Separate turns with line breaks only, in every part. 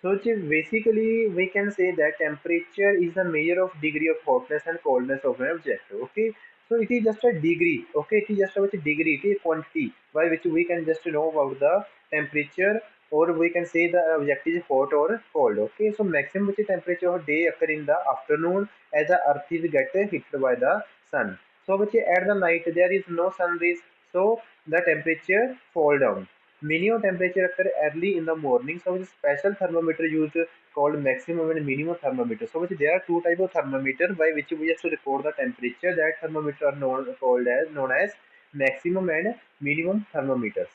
So basically we can say that temperature is the measure of degree of hotness and coldness of an object. Okay. So it is just a degree. Okay. It is just about a degree. It is quantity by which we can just know about the temperature, or we can say the object is hot or cold. Okay. So maximum which temperature of day occur in the afternoon as the earth is get hit by the sun. So which at the night there is no sun rays. So the temperature fall down. Minimum temperature occur early in the morning, so with special thermometer used called maximum and minimum thermometer. So which there are two type of thermometer by which we have to record the temperature. That thermometer are known as maximum and minimum thermometers.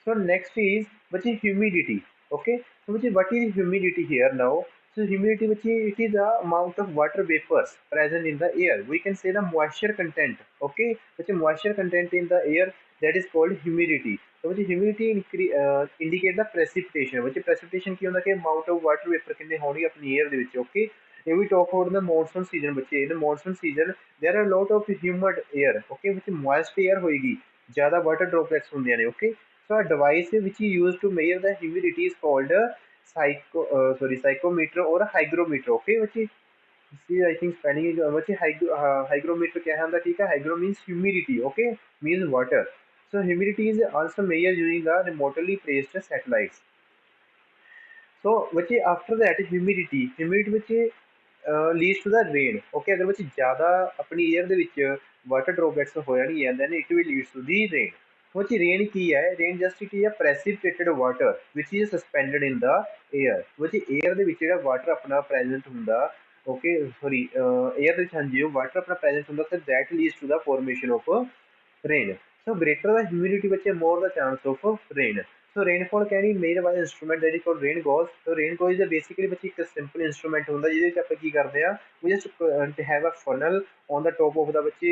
So next is which is humidity. Okay, so which is what is humidity here now? So humidity, which is, it is the amount of water vapors present in the air. We can say the moisture content. Okay, which is moisture content in the air, that is called humidity. So which is humidity indicate the precipitation. Which is precipitation की होता है कि amount of water vapor कितने होनी अपनी air ਦੇ ਵਿੱਚ. Okay, if we talk about the monsoon season, which in the monsoon season there are a lot of humid air. Okay, which moist air होएगी, ज़्यादा water droplets होंगे ने. Okay, so a device which is used to measure the humidity is called a psychometer or a hygrometer. Okay, which is see I think spelling is which is hygrometer क्या है ठीक है. Hygro means humidity. Okay, means water. So humidity is also measured using the remotely placed satellites. So which is after that humidity which leads to the rain. Okay, अगर which ज़्यादा अपनी air ਦੇ ਵਿੱਚ water droplets हो जानी है, then it will leads to the rain. which rain की है, rain just ਕੀ है precipitated water which is suspended in the air. which air ਦੇ ਵਿੱਚ ਜਿਹੜਾ water अपना present ਹੁੰਦਾ, okay sorry air ਦੇ ਵਿੱਚ ਹਾਂਜੀ water अपना present ਹੁੰਦਾ, so that leads to the formation of rain. So greater the humidity which more the chance of rain. So rainfall can be made by the instrument that is called rain gauge. So rain gauge is basically a simple instrument ਹੁੰਦਾ ਜਿਹਦੇ ਵਿੱਚ ਆਪਾਂ ਕੀ ਕਰਦੇ ਆ, we just have a funnel on the top of the which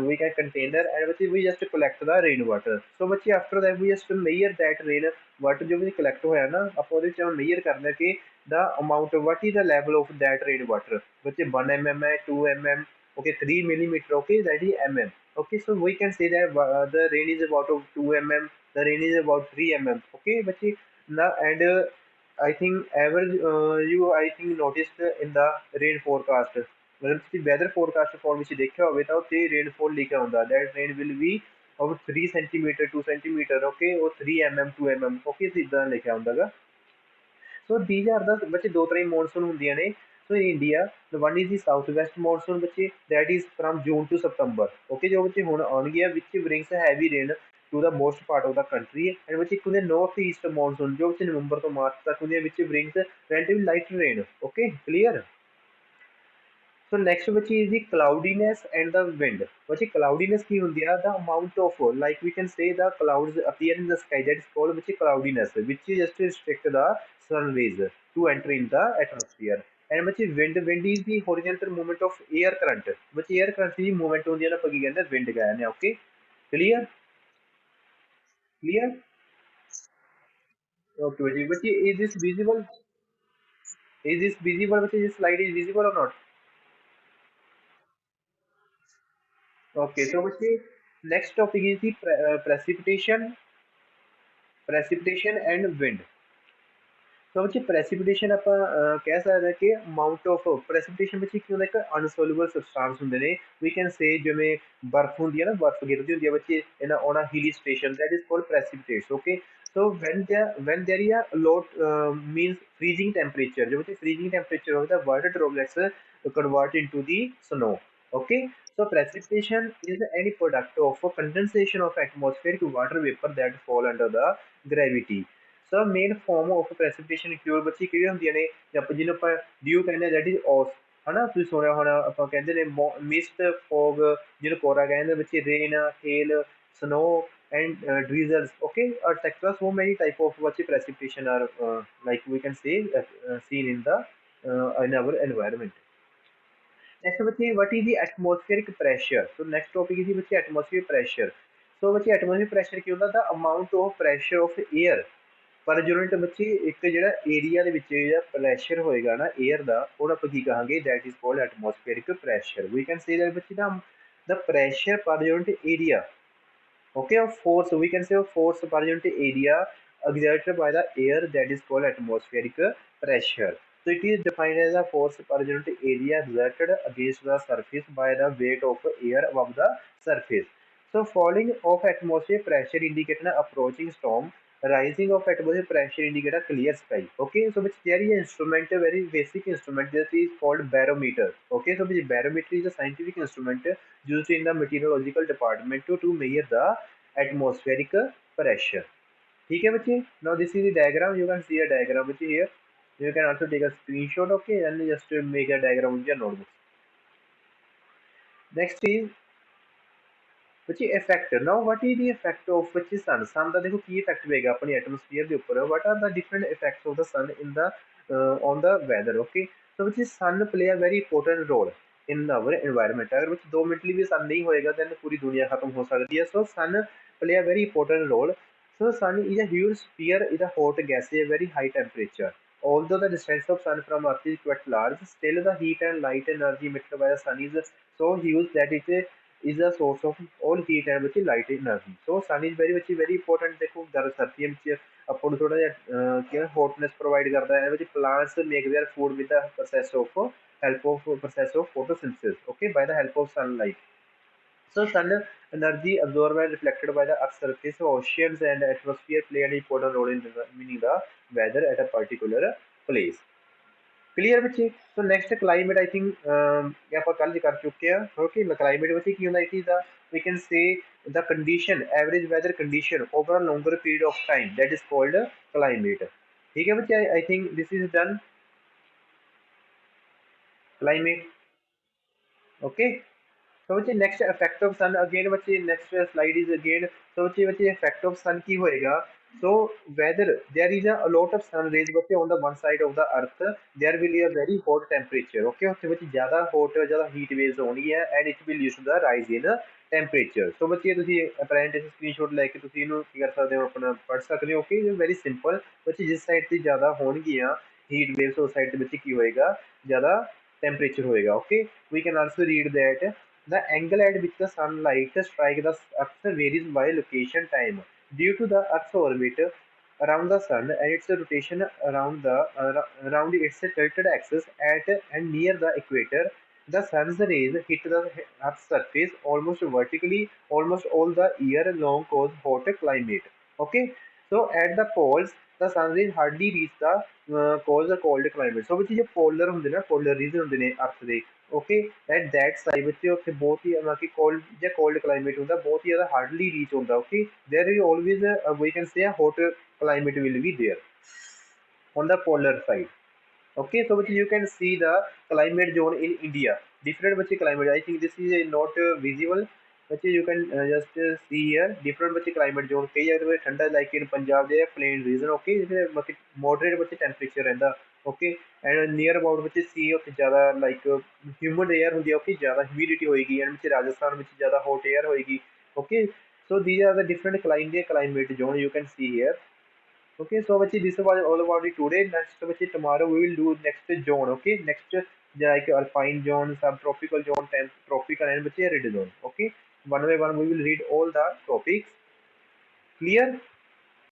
we can container and which we just collect the rain water. So which after that we just measure that rain water जो भी collect ਹੋਇਆ ਨਾ, ਆਪਾਂ ਉਹਦੇ ਵਿੱਚ measure ਕਰਨਾ ਕਿ the amount of what is the level of that rain water, which 1 mm है, 2 mm, okay 3 millimeter, okay that is mm. Okay, so we can say that the rain is about of 2 mm, the rain is about 3 mm. Okay, but now and I think average you I think noticed in the rain forecast, मतलब कि weather forecast for ਵਿੱਚ देखा होवे ਤਾਂ ਉੱਥੇ rainfall लिखा ਹੁੰਦਾ that rain will be of 3 centimeter 2 centimeter, okay or 3 mm 2 mm, okay ਸਿੱਧਾ ਲਿਖਿਆ ਹੁੰਦਾਗਾ. So these are the ਬੱਚੇ ਦੋ ਤਰ੍ਹਾਂ ਦੀ ਮੌਨਸੂਨ ਹੁੰਦੀਆਂ ਨੇ. So in India, the one is the southwest monsoon ਬੱਚੇ, that is from June to September. Okay, ਜੋ ਬੱਚੇ ਹੁਣ ਆਉਣਗੇ which brings a heavy rain to the most part of the country, and ਬੱਚੇ ਇੱਕ ਹੁੰਦੇ north east monsoon ਜੋ ਬੱਚੇ ਨਵੰਬਰ ਤੋਂ ਮਾਰਚ ਤੱਕ ਹੁੰਦੇ which brings relatively light rain. Okay, clear? So next which is the cloudiness and the wind. Which is cloudiness की ਹੁੰਦੀ है the amount of like we can say the clouds appear in the sky, that is called which is cloudiness, which is just to restrict the sun rays to enter in the atmosphere. And which is wind is the horizontal movement of air current. which air current the movement ਹੁੰਦੀ ਹੈ ਨਾ ਆਪਾਂ ਕੀ ਕਹਿੰਦੇ wind ਕਹਿੰਦੇ ਆ. Okay, clear? Clear? Okay, which is this visible? Is this visible? Which is this slide is visible or not? Okay, so which is next topic is the precipitation and wind. So which precipitation ਆਪਾਂ ਕਹਿ ਸਕਦੇ ਹਾਂ ਕਿ amount of precipitation ਵਿੱਚ ਕੀ ਹੁੰਦਾ, ਇੱਕ unsolvable substance ਹੁੰਦੇ ਨੇ. We can say ਜਿਵੇਂ ਬਰਫ਼ ਹੁੰਦੀ ਹੈ ਨਾ, ਬਰਫ਼ ਗਿਰਦੀ ਹੁੰਦੀ ਹੈ ਬੱਚੇ in on a hilly station, that is called precipitates. Okay, so when there is a lot means freezing temperature, जो ਬੱਚੇ freezing temperature होता है water droplets convert into the snow. Okay, so precipitation is any product of a condensation of atmospheric water vapor that fall under the gravity. Sir main form of precipitation ਕਿਉਂ ਬੱਚੀ ਕਿਹੜੀ ਹੁੰਦੀਆਂ ਨੇ, ਆਪਾਂ ਜਿਹਨੂੰ ਆਪਾਂ ਡਿਊ ਕਹਿੰਦੇ ਦੈਟ ਇਜ਼ ਔਸ, ਹਨਾ ਤੁਸੀਂ ਸੁਣਿਆ ਹੋਣਾ ਆਪਾਂ ਕਹਿੰਦੇ ਨੇ ਮਿਸਟ ਫੋਗ ਜਿਹਨੂੰ ਕੋਰਾ ਕਹਿੰਦੇ ਬੱਚੇ, rain hail snow and drizzles. Okay, etc. So many type of what precipitation are like we can say seen in our environment. Next बच्चे what is the atmospheric pressure? So next topic is बच्चे atmospheric pressure. So बच्चे atmospheric pressure ਕੀ ਹੁੰਦਾ, the amount of pressure of air ਪਰ unit ਬੱਚੇ ਇੱਕ ਜਿਹੜਾ area ਦੇ ਵਿੱਚ ਜਿਹੜਾ ਪ੍ਰੈਸ਼ਰ ਹੋਏਗਾ ਨਾ 에ਅਰ ਦਾ, ਉਹਨੂੰ ਆਪਾਂ ਕੀ ਕਹਾਂਗੇ, that is called atmospheric pressure. We can say that ਬੱਚੇ ਦਾ pressure per unit area, okay, of force, we can say of force per unit area exerted by the air, that is called atmospheric pressure. So it is defined as a force per unit area exerted against the surface by the weight of air above the surface. So falling of atmosphere pressure indicate an approaching storm. Rising of atmosphere pressure indicate a clear sky. Okay, so which there is an instrument, a very basic instrument that is called barometer. Okay, so which barometer is a scientific instrument used in the meteorological department to measure the atmospheric pressure. ठीक है बच्चे. Now this is the diagram. You can see a diagram which is here. You can also take a screenshot, okay, and just make a diagram with your notebook. Next is which is effect. Now what is the effect of which is sun ਦਾ ਦੇਖੋ ਕੀ effect ਹੋਏਗਾ ਆਪਣੀ atmosphere ਦੇ ਉੱਪਰ. What are the different effects of the sun in the on the weather, okay. So which is sun play a very important role in our environment. अगर which 2 minute ਲਈ ਵੀ sun ਨਹੀਂ ਹੋਏਗਾ then ਪੂਰੀ ਦੁਨੀਆ ਖਤਮ ਹੋ ਸਕਦੀ ਹੈ. So sun play a very important role. So sun is a huge sphere, is a hot gas, a very high temperature. Although the distance of sun from earth is quite large, still the heat and light energy emitted by the sun is so huge that it is a source of all heat and which is light energy. So sun is very important. देखो सर्दियों में ਆਪਾਂ ਨੂੰ ਥੋੜਾ ਜਿਹਾ ਕਿ hotness provide ਕਰਦਾ ਹੈ, which plants make their food with the process of help of process of photosynthesis, okay, by the help of sunlight. So sun energy absorbed and reflected by the earth's surface. So oceans and atmosphere play an important role in determining the weather at a particular place. Clear बच्चे. So next climate I think ये आप कल कर चुके हैं. Okay, climate बच्चे की होता है the we can say the condition average weather condition over a longer period of time, that is called climate. ठीक है बच्चे, I think this is done climate. Okay. So बच्चे next effect of sun again बच्चे next slide is again. So बच्चे effect of sun की होएगा. So whether there is a lot of sun rays बच्चे on the one side of the earth, there will be a very hot temperature. Okay, उससे बच्चे ज़्यादा hot ज़्यादा heat waves होनी है and it will lead to the rise in temperature. So बच्चे ਤੁਸੀਂ apparent screenshot ਲੈ ਕੇ ਤੁਸੀਂ ਇਹਨੂੰ ਕੀ ਕਰ ਸਕਦੇ ਹੋ, ਆਪਣਾ ਪੜ੍ਹ ਸਕਦੇ ਹੋ. Okay, very simple. बच्चे जिस साइड ਤੇ ज़्यादा होणगीਆਂ heat waves ਉਸ ਸਾइड ਤੇ बच्चे ਕੀ होएगा, ज़्यादा temperature होएगा. Okay, we can also read that the angle at which the sunlight strikes the earth varies by location time. Due to the Earth's orbit around the sun and its rotation around its tilted axis at and near the equator, the sun's rays hit the Earth's surface almost vertically almost all the year long, cause hot climate. Okay, so at the poles the sun rays hardly reach the cause a cold climate. So which is a polar ਹੁੰਦੇ ਨਾ, polar region ਹੁੰਦੇ ਨੇ ਅਰਥ ਦੇ. Okay, at that side बच्चे उत्थे बहुत ही मतलब कि कोल्ड जो कोल्ड क्लाइमेट होता बहुत ही ज़्यादा हार्डली रीच होता. Okay, there is always we can say hot climate will be there on the polar side. Okay, so but you can see the climate zone in India. Different बच्चे climate. I think this is not visible. बच्चे you can just see here different बच्चे climate zone. कई जगह पे ठंडा like in Punjab J plain region. Okay, जिसमें मतलब moderate बच्चे temperature रहता. Okay, and near about बच्चे sea उत्ते ज़्यादा like humid air होती है. Okay, ज़्यादा humidity होएगी and बच्चे राजस्थान में ज़्यादा hot air होएगी. Okay, so these are the different climate zone you can see here. Okay, so bachi, this was all about it today. Next bachi, tomorrow we will do next zone. Okay, next like alpine zone, subtropical zone, tropical and bachi red zone. Okay, one by one we will read all the topics. Clear?